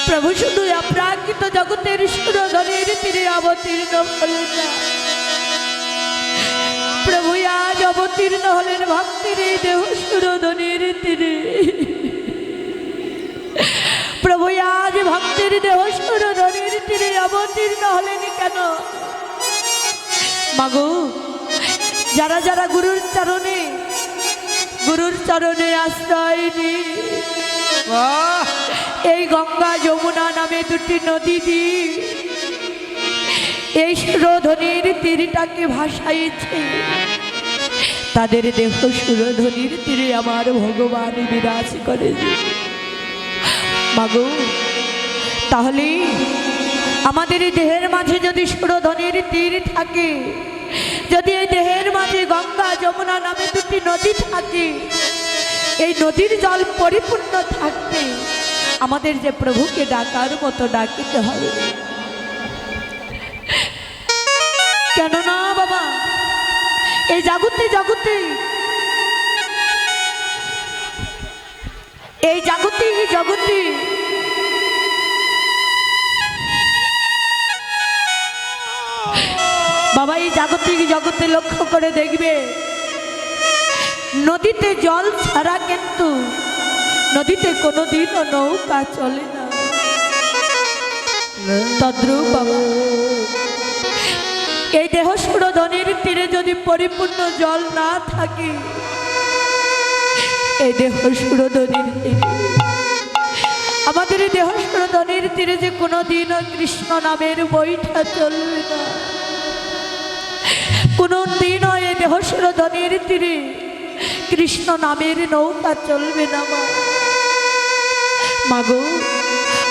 প্রভু শুধু অপ্রাকৃত জগতের সুরধনের তীরে অবতীর্ণ হলেন না, প্রভু আজ অবতীর্ণ হলেন ভক্তের এই দেহ সুরধনের তীরে। প্রভু আজ ভক্তের দেহ সুরধনের তীরে অবতীর্ণ হলেন কেন? মাগো, যারা যারা গুরুর চরণে আশ্রয় নিয়ে এই গঙ্গা যমুনা নামে দুটি নদী দিয়ে এই সুরধনির তীরটাকে ভাসাইছে, তাদের দেহ সুরধনির তীরে আমার ভগবান বিরাজ করে। মাগো, তাহলে আমাদের এই দেহের মাঝে যদি সুরধনির তীর থাকে, যদি এই দেহের মাঝে গঙ্গা যমুনা নামে দুটি নদী থাকে, এই নদীর জল পরিপূর্ণ থাকতে আমাদের যে প্রভুকে ডাকার মতো ডাকিতে হবে। কেন না বাবা, এই জগতে বাবা, এই জাগতিক জগতে লক্ষ্য করে দেখবে, নদীতে জল ছাড়া কিন্তু নদীতে কোনোদিনও নৌকা চলে না। তদ্রূপ বাবা, এই দেহ সুরধনির তীরে যদি পরিপূর্ণ জল না থাকে, এই দেহ সুরধনির তীরে, আমাদের এই দেহ সুরধনির তীরে যে কোনোদিনও কৃষ্ণ নামের বৈঠা চলবে না, কোনোদিনও এই দেহ সুরধনির তীরে কৃষ্ণ নামের নৌকা চলবে না। মাগো,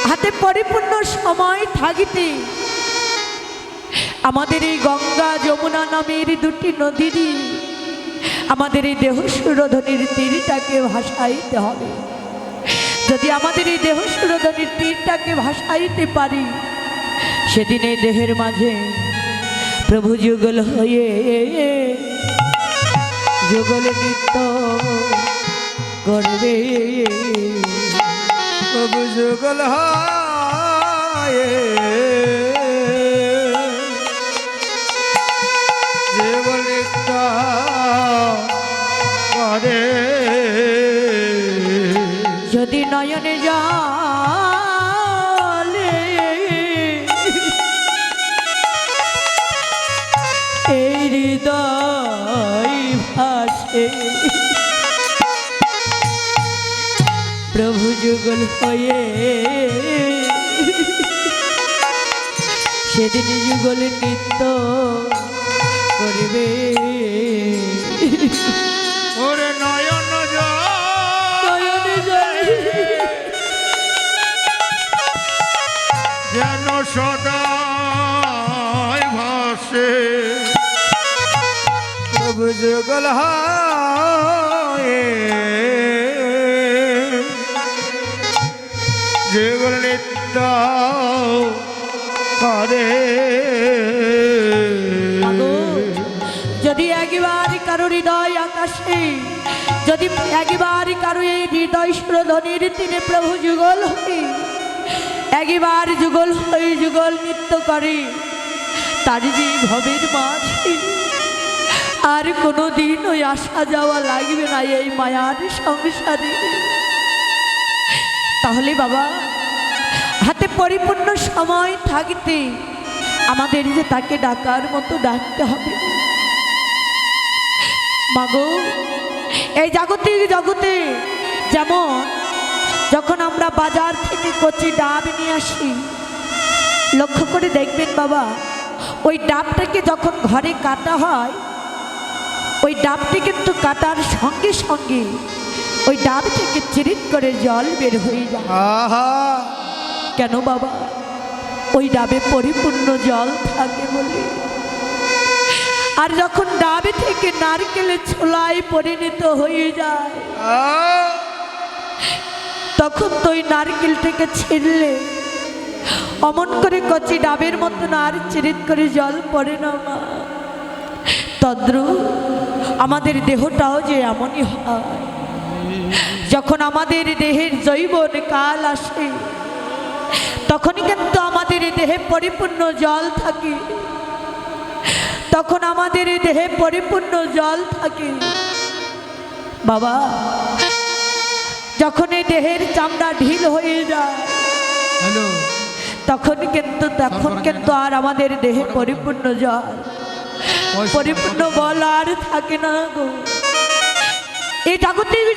হাতে পরিপূর্ণ সময় থাকিতে আমাদের এই গঙ্গা যমুনা নামের দুটি নদী দিয়ে আমাদের এই দেহ সুরধনির তীরটাকে ভাসাইতে হবে। যদি আমাদের এই দেহ সুরধনির তীরটাকে ভাসাইতে পারি, সেদিন এই দেহের মাঝে প্রভু যুগল হয়ে যুগল নৃত্য করবে। প্রভু যুগল হয়ে যুগল নৃত্য করে। যদি নয়নে জলে এই হৃদয় ভাসে, প্রভু যুগল হয়ে সেদিন যুগল নৃত্য করবে। ওরে নয়ন যেন সদাই ভাসে, প্রভু যুগল হয়ে যুগল নৃত্য করে। যদি একবার কারো হৃদয় আকাশে, যদি একবার কারো এই হৃদয় সুরধনির তীরে প্রভু যুগল হয়ে একবার যুগল হয়ে যুগল নৃত্য করে, তার যে ভবের মাঝে আর কোনোদিন ওই আসা যাওয়া লাগবে না এই মায়ার সংসারে। তাহলে বাবা, হাতে পরিপূর্ণ সময় থাকতে আমাদের যে তাকে ডাকার মতো ডাকতে হবে। মাগো, এই জাগতিক জগতে যেমন যখন আমরা বাজার থেকে কচি ডাব নিয়ে আসি, লক্ষ্য করে দেখবেন বাবা, ওই ডাবটাকে যখন ঘরে কাটা হয়, ওই ডাবটি কিন্তু কাটার সঙ্গে সঙ্গে ওই ডাব থেকে চিরিট করে জল বের হয়ে যায়। কেন বাবা? ওই ডাবে পরিপূর্ণ জল থাকে বলে। আর যখন ডাবে থেকে নারকেলের ছোলায় পরিণত হয়ে যায়, তখন তো ওই নারকেলটাকে ছিঁড়লে অমন করে কচি ডাবের মতন আর চিরিট করে জল পড়ে না মা। তদ্রূপ আমাদের দেহটাও যে এমনই হয়, যখন আমাদের দেহের যৌবন কাল আসে, তখনই কিন্তু আমাদের এই দেহে পরিপূর্ণ জল থাকে, তখন আমাদের এই দেহে পরিপূর্ণ জল থাকে। বাবা, যখন এই দেহের চামড়া ঢিল হয়ে যায় হ্যালো তখন কিন্তু আর আমাদের দেহে পরিপূর্ণ জল, পরিপূর্ণ বল আর থাকে না গো। এই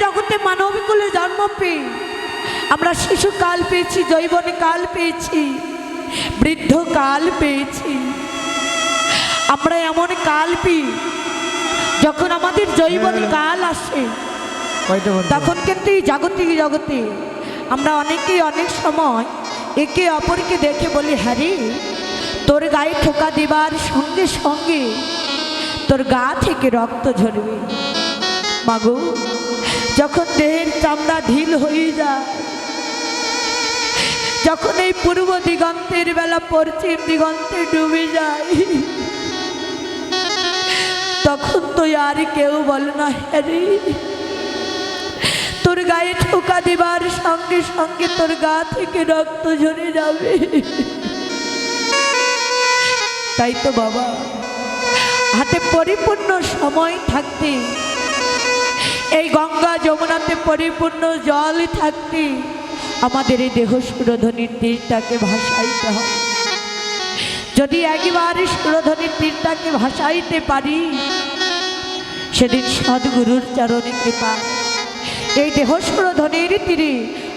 জগতে মানব কুলে জন্ম পেয়ে আমরা শিশুকাল পেয়েছি, যৌবন কাল পেয়েছি, বৃদ্ধ কাল পেয়েছি। আমরা এমন কাল পেয়ে যখন আমাদের যৌবন কাল আসে তখন কিন্তু এই জগতে আমরা অনেকেই অনেক সময় একে অপরকে দেখে বলি, হ্যারে তোর গায়ে ঠোকা দেবার সঙ্গে সঙ্গে তোর গা থেকে রক্ত ঝরবে। মাগো, যখন দেহের চামড়া ঢিল হয়ে যায়, যখন এই পূর্ব দিগন্তের বেলা পশ্চিম দিগন্তে ডুবে যায়, তখন তো আর কেউ বলে না, হ্যারে তোর গায়ে ঠোকা দেবার সঙ্গে সঙ্গে তোর গা থেকে রক্ত ঝরে যাবে। তাই তো বাবা, হাতে পরিপূর্ণ সময় থাকতে, এই গঙ্গা যমুনাতে পরিপূর্ণ জল থাকতে আমাদের এই দেহ সুরধ্বনির তীরটাকে ভাসাইতে হবে। যদি একবারে সুরধ্বনির তীরটাকে ভাসাইতে পারি, সেদিন সদ্গুরুর চরণে কৃপা এই দেহ সুরধ্বনির তীরে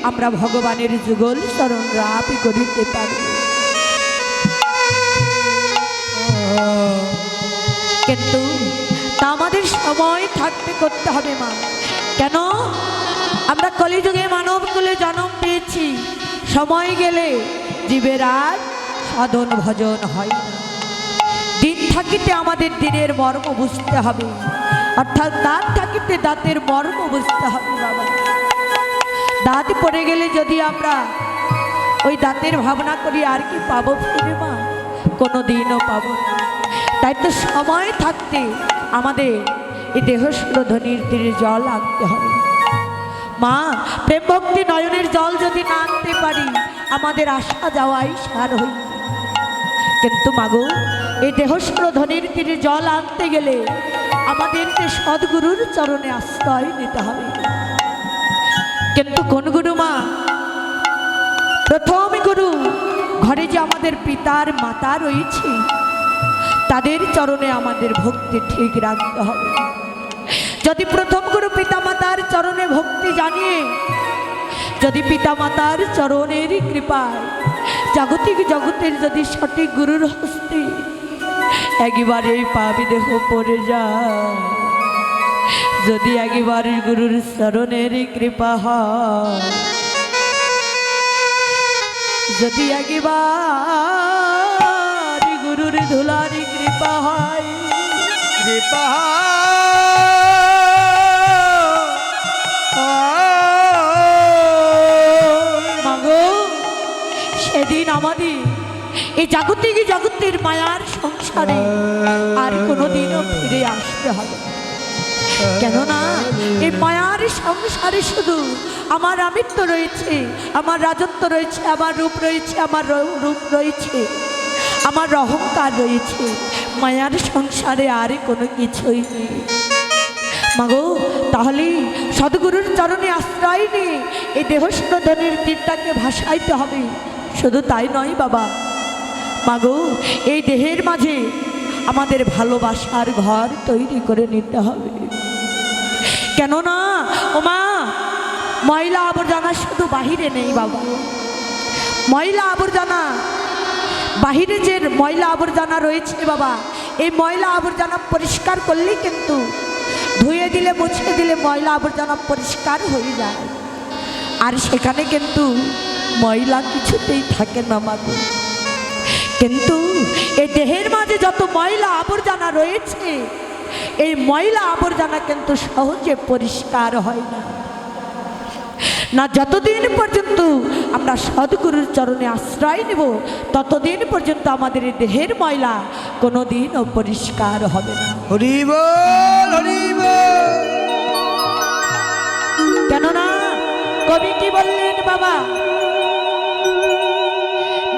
আমরা ভগবানের যুগল চরণ লাভ করিতে পারি। কিন্তু তা আমাদের সময় থাকতে করতে হবে মা। কেন? আমরা কলিযুগে মানব কুলে জন্ম পেয়েছি, সময় গেলে জীবের আর সাধন ভজন হয় না। দিন থাকিতে আমাদের দিনের মর্ম বুঝতে হবে, অর্থাৎ দাঁত থাকিতে দাঁতের মর্ম বুঝতে হবে। বাবা, দাঁত পড়ে গেলে যদি আমরা ওই দাঁতের ভাবনা করি, আর কি পাবো ফিরে মা? কোনো দিনও পাবো না। তাই তো সময় থাকতে আমাদের এই দেহ সুরধ্বনির তীরে জল আনতে হবে। মা, প্রেম ভক্তি নয়নের জল যদি না আনতে পারি, আমাদের আসা যাওয়াই সার হই। কিন্তু মাগো, এই দেহ সুরধ্বনির তীরে জল আনতে গেলে আমাদেরকে সদ্গুরুর চরণে আশ্রয় নিতে হবে। কিন্তু কোন গুরু মা? প্রথম গুরু, ঘরে যে আমাদের পিতার মাতা রয়েছে, তাদের চরণে আমাদের ভক্তি ঠিক রাখতে হবে। যদি প্রথম গুরু পিতামাতার চরণে ভক্তি জানিয়ে, যদি পিতামাতার চরণের কৃপায় জাগতিক জগতের যদি সঠিক গুরুর হস্তে একবারে পাবি দেহ পড়ে যায়, যদি একবার গুরুর চরণের কৃপা হয়, যদি একবার গুরুর ধুলারি কৃপা হয়, কৃপা মাগো, সেদিন আমাদের এই জগতের মায়ার সংসারে আর কোনোদিনও ফিরে আসতে হবে না। কেননা এই মায়ার সংসারে শুধু আমার আমিত্ব রয়েছে, আমার রাজত্ব রয়েছে, আমার রূপ রয়েছে, আমার রূপ রয়েছে, আমার অহংকার রয়েছে। মায়ার সংসারে আর কোনো কিছুই নেই। মাগো, তাহলে সদ্গুরুর চরণে আশ্রয় নিয়ে এই দেহ সুরধ্বনির তীরটাকে ভাসাইতে হবে। শুধু তাই নয় বাবা, মাগো, এই দেহের মাঝে আমাদের ভালোবাসার ঘর তৈরি করে নিতে হবে। কেননা ও মা, ময়লা আবর্জনা শুধু বাহিরে নেই বাবা। ময়লা আবর্জনা বাহিরে যে ময়লা আবর্জনা রয়েছে বাবা, এই ময়লা আবর্জনা পরিষ্কার করলেই কিন্তু ধুয়ে দিলে মুছে দিলে ময়লা আবর্জনা পরিষ্কার হয়ে যায়। আর সেখানে কিন্তু ময়লা কিছুতেই থাকে না মাগো। কিন্তু এই দেহের মাঝে যত ময়লা আবর্জনা রয়েছে, এই ময়লা আবর্জনা কিন্তু সহজে পরিষ্কার হয় না। না যতদিন পর্যন্ত আমরা সদ্গুরুর চরণে আশ্রয় নেব, ততদিন পর্যন্ত আমাদের এই দেহের ময়লা কোনোদিনও পরিষ্কার হবে না। হরি বল, হরি বল। কেননা কবি কি বললেন বাবা?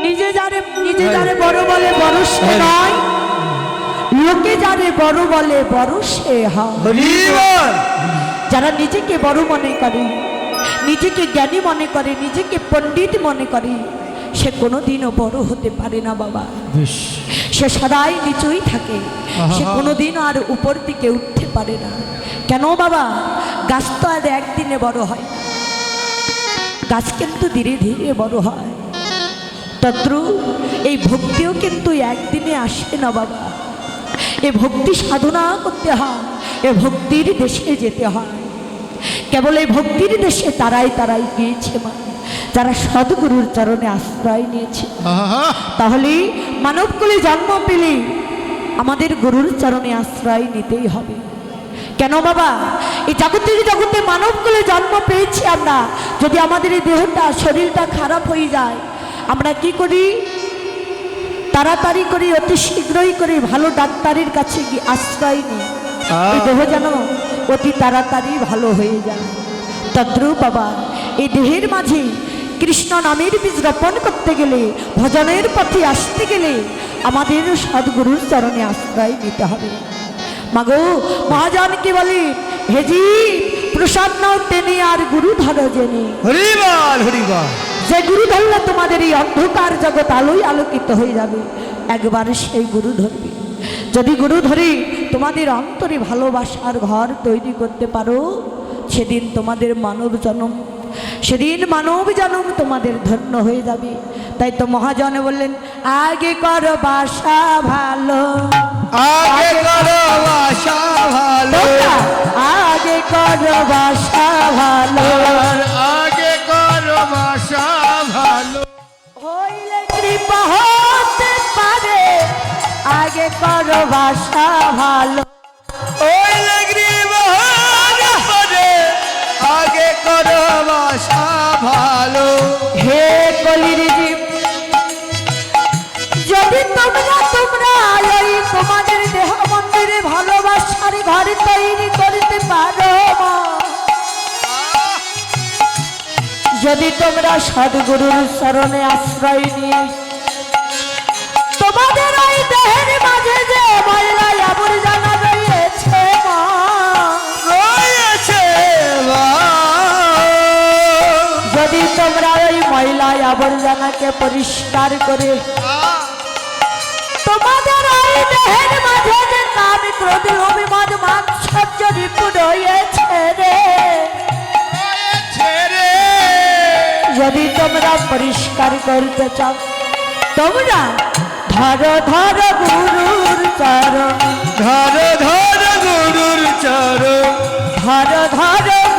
নিজে যারে বড় বলে বড় সে নয়, লোকে যারে বড় বলে বড় সে হয়। হরি বল। যারা নিজেকে বড় মনে করে, নিজেকে জ্ঞানী মনে করে, নিজেকে পণ্ডিত মনে করে, সে কোনোদিনও বড় হতে পারে না বাবা। সে সদাই নিচুই থাকে, সে কোনোদিন আর উপর দিকে উঠতে পারে না। কেন বাবা? গাছ তো আর একদিনে বড় হয় না, গাছ কিন্তু ধীরে ধীরে বড় হয়। তদ্রু এই ভক্তিও কিন্তু একদিনে আসে না বাবা। এ ভক্তি সাধনা করতে হয়, এ ভক্তির দেশে যেতে হয়। কেবল এই ভক্তির দেশে তারাই গিয়েছে মা, যারা সদ্গুরুর চরণে আশ্রয় নিয়েছে। তাহলে মানবকুলে জন্ম পেলে আমাদের গুরুর চরণে আশ্রয় নিতেই হবে। কেন বাবা? এই জগতে মানবকুলে জন্ম পেয়েছি আমরা, যদি আমাদের এই দেহটা শরীরটা খারাপ হয়ে যায়, আমরা কি করি? তাড়াতাড়ি করি, অতি শীঘ্রই করি ভালো ডাক্তারের কাছে গিয়ে আশ্রয় নিই, এই দেহ যেন অতি তাড়াতাড়ি ভালো হয়ে যায়। তদ্রূপ বাবা এই দেহের মাঝে কৃষ্ণ নামের বীজ রোপণ করতে গেলে, ভজনের পথে আসতে গেলে আমাদের সদ্গুরুর চরণে আশ্রয় নিতে হবে। মাগো মহাজন কি বলে, হেজি প্রসাদ নাও টেনে আর গুরু ধরো জেনে। হরি বল, হরি বল। যে গুরু ধরলে তোমাদের এই অন্ধকার জগৎ আলোয় আলোকিত হয়ে যাবে, একবার সেই গুরু ধরবে। যদি গুরু ধরে তোমাদের অন্তরে ভালোবাসার ঘর তৈরি করতে পারো, সেদিন তোমাদের মানব জন্ম তোমাদের ধন্য হয়ে যাবে। তাই তো মহাজনে বললেন, আগে করো বাসা ভালো, আগে করো বাসা ভালো, আগে করো বাসা ভালো, আগে করো বাসা ভালো, হইলে কৃপা হতে পারে, আগে করো বাসা ভালো, ওই লাগরি বহন পরে, আগে করো বাসা ভালো। হে কলির জীব, যদি তোমরা এই তোমাদের দেহ মন্দিরে ভালোবাসার ঘর তৈরি করতে পারো, যদি তোমরা সদ্গুরুর চরণে আশ্রয় নিয়ে তোমাদের ওই দেহের মাঝে যে ময়লা আবর্জনা রয়েছে রয়েছে যদি তোমরা ওই ময়লা আবর্জনাকে পরিষ্কার করে তোমাদের ওই দেহের মাঝে যে কাম ক্রোধ লোভ মদ মাৎসর্য রিপু রয়েছে রে, যদি তোমরা পরিষ্কার করতে চাও, তোমরা ধরো গুরুর চরণ, ধরো গুরুর চরণ, ধরো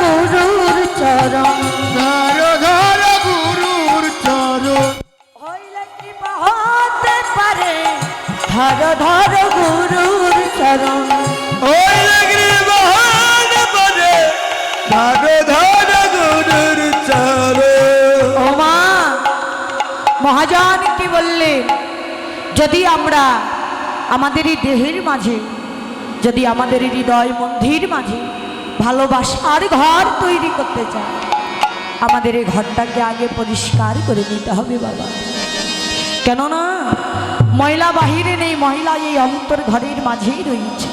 গুরুর চরণ, ধরো গুরুর চরণ, হইলে কৃপা হতে পারে, ধরো গুরুর চরণ, ওই লাগরি বহন পরে, ধরো গুরুর চরণ। ও মা মহাজন কি বললেন, যদি আমরা আমাদের এই দেহের মাঝে, যদি আমাদের এই হৃদয় মন্দির মাঝে ভালোবাসার ঘর তৈরি করতে চাই, আমাদের এই ঘরটাকে আগে পরিষ্কার করে নিতে হবে বাবা। কেননা ময়লা বাহিরে নেই, মহিলা এই অন্তর ঘরের মাঝেই রয়েছে।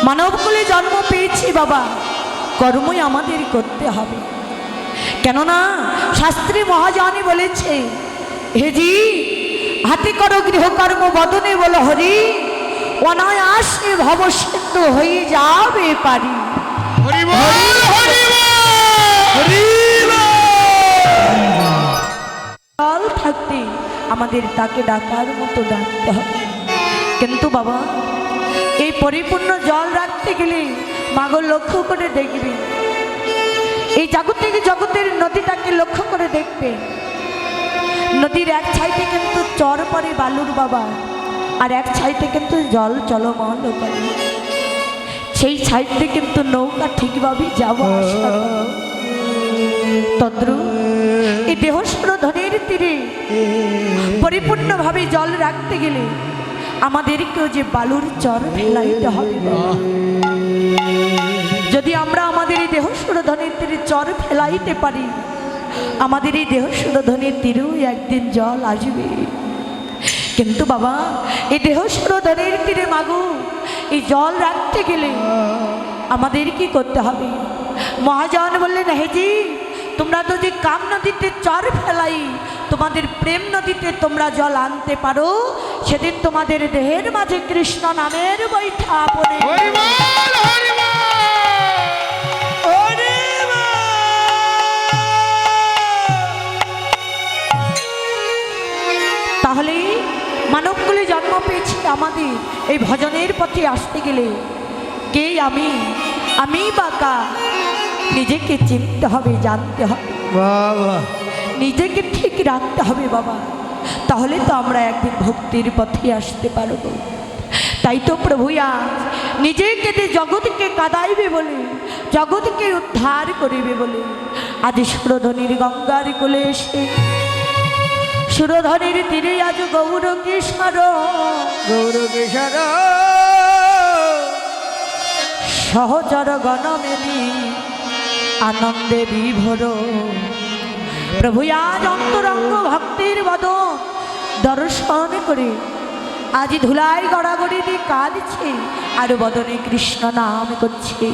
মানবকুলে জন্ম পেয়েছি বাবা, কর্মই আমাদের করতে হবে। কেননা শাস্ত্রী মহাজনই বলেছে, হেজি হাতে করো গৃহকর্ম, বদনে বলো হরি, অনায়াসে ভব সিন্ধু হয়ে যাবে পারি। হরি বল, হরি বল, হরি জল থাকতে আমাদের তাকে ডাকার মতো ডাকতে হবে। কিন্তু বাবা এই পরিপূর্ণ জল রাখতে গেলে মাগো লক্ষ্য করে দেখবে, এই জগতের নদীটাকে লক্ষ্য করে দেখবে, নদীর এক সাইডে কিন্তু চর পরে বালুর বাবা, আর এক সাইডে কিন্তু জল চলমান করে, সেই সাইডে কিন্তু নৌকা ঠিকভাবে যাওয়া আসা করে। তদ্রু এই দেহস্র ধনের তীরে পরিপূর্ণভাবে জল রাখতে গেলে আমাদেরকেও যে বালুর চর ফেলাইতে হবে। যদি আমরা আমাদের এই দেহস্র ধনের তীরে চর ফেলাইতে পারি, আমাদের এই দেহ সুরধনের তীরেও একদিন জল আসবে। কিন্তু বাবা, এই দেহ সুরধনের তীরে মাগো এই জল রাখতে গেলে আমাদের কি করতে হবে? মহাজন বললেন, হেজি তোমরা যদি কাম নদীতে চর ফেলাই তোমাদের প্রেম নদীতে তোমরা জল আনতে পারো, সেদিন তোমাদের দেহের মাঝে কৃষ্ণ নামের বৈঠা পড়ে। তাহলে মানবকুলে জন্ম পেয়েছি আমাদের এই ভজনের পথে আসতে গেলে কে আমি বা কা নিজেকে চিনতে হবে, জানতে হবে, নিজেকে ঠিক রাখতে হবে বাবা। তাহলে তো আমরা একদিন ভক্তির পথে আসতে পারব। তাই তো প্রভু আজ নিজেকে জগৎকে কাঁদাইবে বলে, জগৎকে উদ্ধার করিবে বলে আজ সুরধনির গঙ্গার কোলে এসে সুরধনির তীরে আজ গৌর কিশোর সহচর গণমেলি আনন্দে বিভোর। প্রভু আজ অন্তরঙ্গ ভক্তির বদন দর্শন করে আজ ধুলাই গড়াগড়ি দিয়ে কাঁদছে আর বদনে কৃষ্ণ নাম করছে।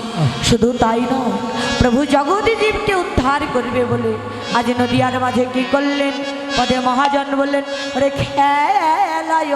শুধু তাই নয়, প্রভু জগৎ জীবকে উদ্ধার করবে বলে আজ নদিয়ার মাঝে কি করলেন? পদে মহাজন বললেন, ওরে খেলায়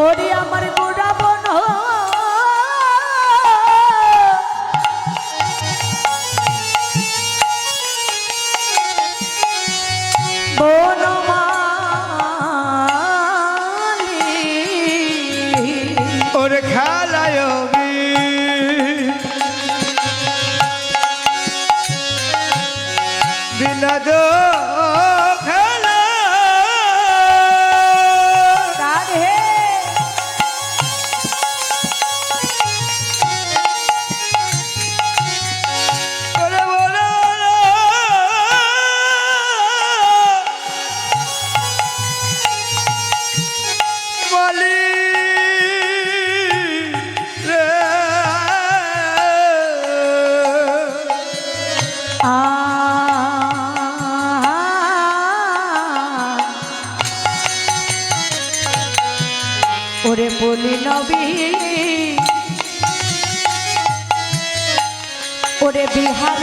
ওরে আমার গোড়া বন বনমালী ওরে খেলায় বিনোদ খেলা রাধে ওরে বলো বলি রে ওরে বলি নবী ওরে বিহার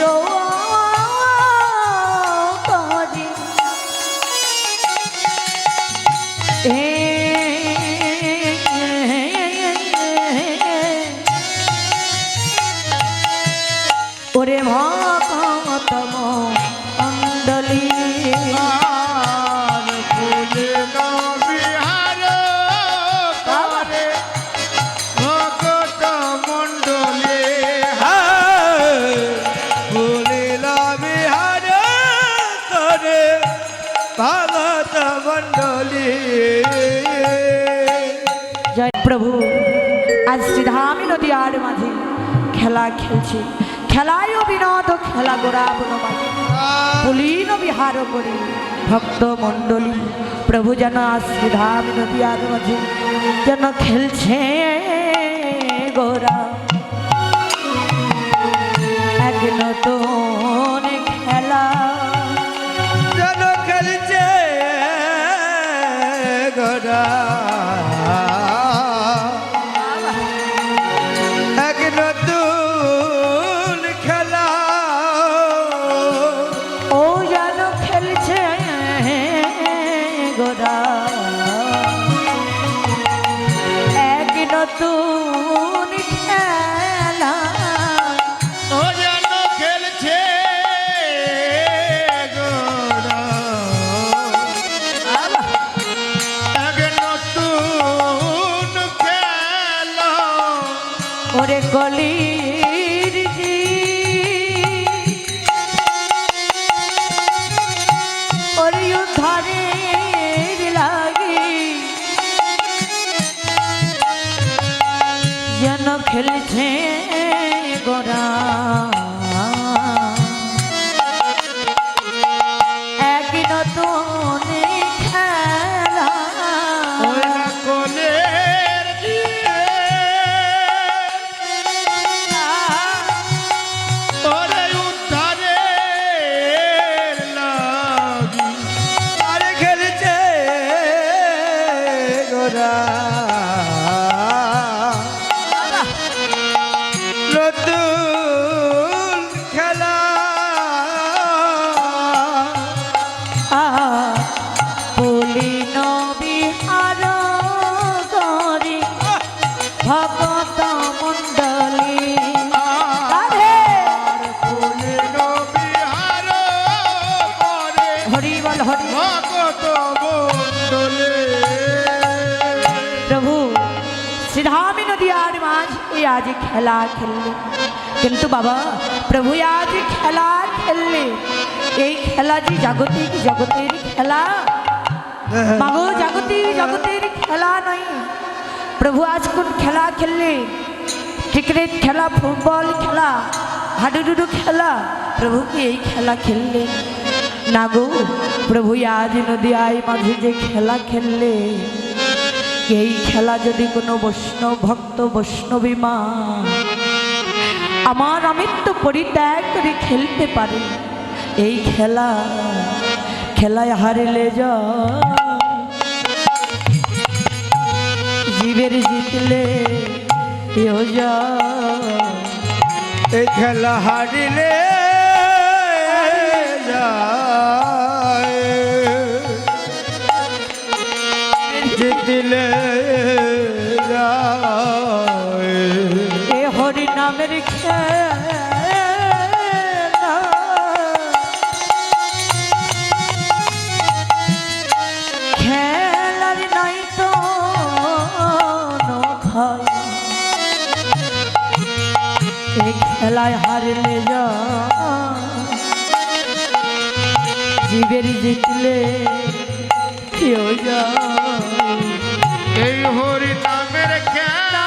করি ওরে ভক্তম মণ্ডলী আর ফুলে বিহার করে ভক্ত মণ্ডলী ফুলে বিহার করে ভগত মণ্ডলী। জয় প্রভু। আজ শ্রীধামী নদীয়ার মাঝে খেলা খেলছে, খেলায়ও বিনোদ খেলা গোড়া বনমালী পুলীন বিহার করে ভক্ত মণ্ডলী। প্রভু যেন আজ শ্রীধামী নদীয়ার মাঝে যেন খেলছে গোরা এক নতুন খেলা। যেন খেলছে গোরা এক নতুন খেলা। ও যেন খেলছে গোরা এক নতুন ওরে কলির জি ওরে উদ্ধারের লাগি যেন খেলছে গোরা এক নতুন খেলা ওই না কোলের দিয়ে ওরে উদ্ধারের লাগি আরে খেলছে গোরা নতুন খেলা বলি নবিহার করি ভগত মণ্ডলী হরি বল হরি প্রভু শ্রীধামী নদীয়ার মাঝে আজ খেলা খেললে কিন্তু বাবা প্রভু আজ খেলা খেললে এই খেলা যে জাগতিক জগতের খেলা মাগো জাগতিক জগতের খেলা নয় প্রভু আজ কোন খেলা খেললে ক্রিকেট খেলা ফুটবল খেলা হাডুডুডু খেলা প্রভু কি এই খেলা খেললে না গো প্রভু আজ নদীয়ায় মাঝে যে খেলা খেললে এই খেলা যদি কোনো বৈষ্ণব ভক্ত বৈষ্ণবী মা আমার আমৃত্যু পরিত্যাগ করে খেলতে পারে এই খেলা খেলায় হারিলে জীবের জিতলে এই খেলা হারিলে জিতলে এ হরি নামের খেলা খেলার নাই তো নয় এই খেলায় হারলে জীবের জিতলে কেউ এই হরি নামের খেলা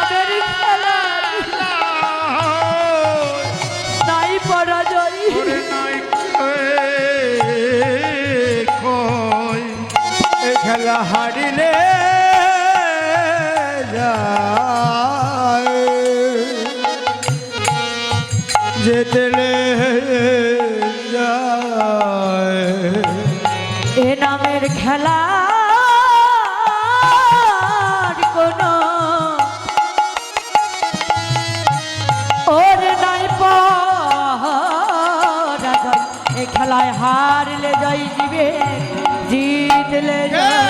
নাই পরাজয় নাই কই এই খেলা হারিলে যেতলে এ নামের খেলা কোনো ওর নাই পরাজয় এ খেলায় হারলে জয় জীবে জিতলে জয়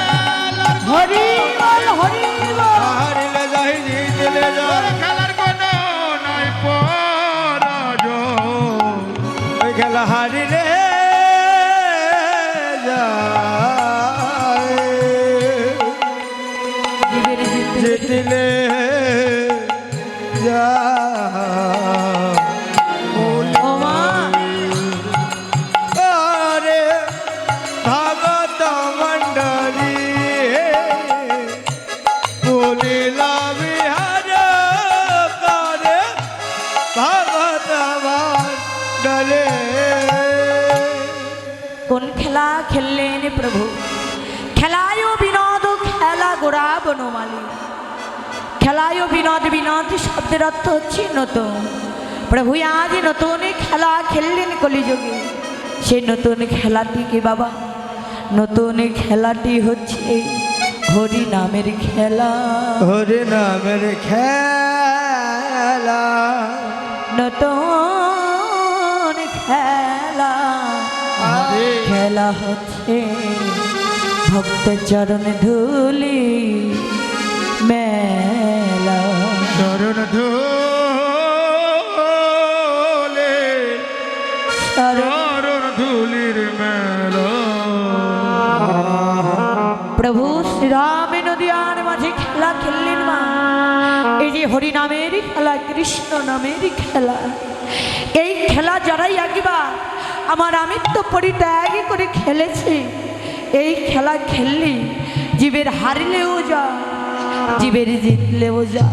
হরি বল হরি বল হারিলে যাই জিতলে যাই খেলার কোনো নাই পরাজয় ওই খেলা হারিলে জীবের জিতলে ওমা আরে ভাগত মণ্ডলী বলিলা বিহার করে ভাগত মণ্ডলী কোন খেলা খেললেন প্রভু খেলায় বিনোদ খেলা গোড়া বনমালী খেলায় বিনোদ বিনোদ শব্দের অর্থ হচ্ছে নতুন প্রভু আজ নতুন খেলা খেললেন কলিযুগে সেই নতুন খেলাটি কি বাবা নতুন খেলাটি হচ্ছে হরি নামের খেলা হরি নামের খেলা নতুন খেলা খেলা হচ্ছে ভক্ত চরণ ধুলি মেলা চরণ ধুলে চরণ ধুলির মেলা প্রভু শ্রীরাম নদিয়ার মাঝে খেলা খেললেন মা এই যে হরি নামের খেলা, কৃষ্ণ নামের খেলা। এই খেলা যারাই একবার আমার আমৃত্য পরিত্যাগ করে খেলেছে, এই খেলা খেললে জীবের হারলেও যা, জীবের জিতলেও যা।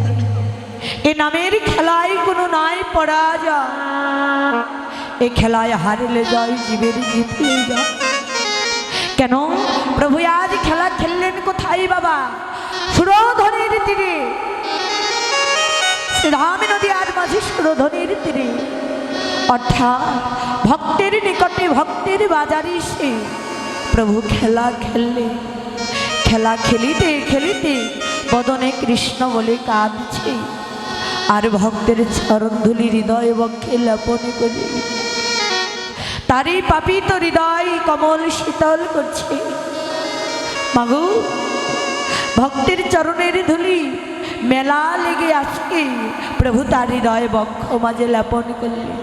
এ নামের খেলায় কোনো নাই পড়া যা, এ খেলায় হারলে যায়, জীবের জিতলে যা। কেন প্রভু আজ খেলা খেললেন কোথায় বাবা? সুরধনের তীরে, শ্রীরাম নদী আর মাঝে সুরধনের তীরে, অর্থাৎ ভক্তের নিকটে, ভক্তের বাজারে এসে প্রভু খেলা খেললে। খেলা খেলিতে খেলিতে বদনে কৃষ্ণ বলে কাঁদছে, আর ভক্তের চরণধুলি হৃদয় বক্ষে লেপন করে তারই পাপিত হৃদয় কমল শীতল করছে। মাগো, ভক্তের চরণের ধুলি মেলা লেগে আজকে প্রভু তার হৃদয় বক্ষ মাঝে লেপন করলে।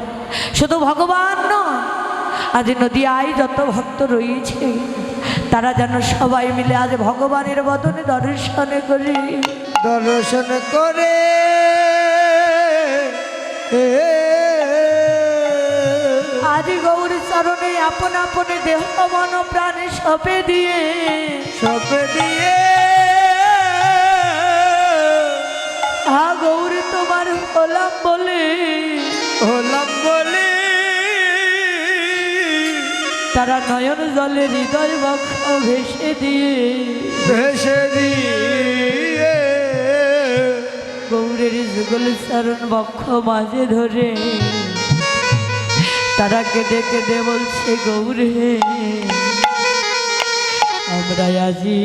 শুধু ভগবান নয়, আজ নদিয়ায় যত ভক্ত রয়েছে তারা যেন সবাই মিলে আজ ভগবানের বদনে দর্শন করে, দর্শন করে আজ গৌর চরণে আপন আপন দেহ মন প্রাণে সপে দিয়ে, সপে দিয়ে গৌর তোমার হলাম বলে, হলাম বলে তারা নয়ন জলে হৃদয় বক্ষ ভেসে দিয়ে, ভেসে দিয়ে গৌরের যুগল চরণ বক্ষ মাঝে ধরে তারা কেঁদে কেঁদে বলছে, গৌরে আমরা আজি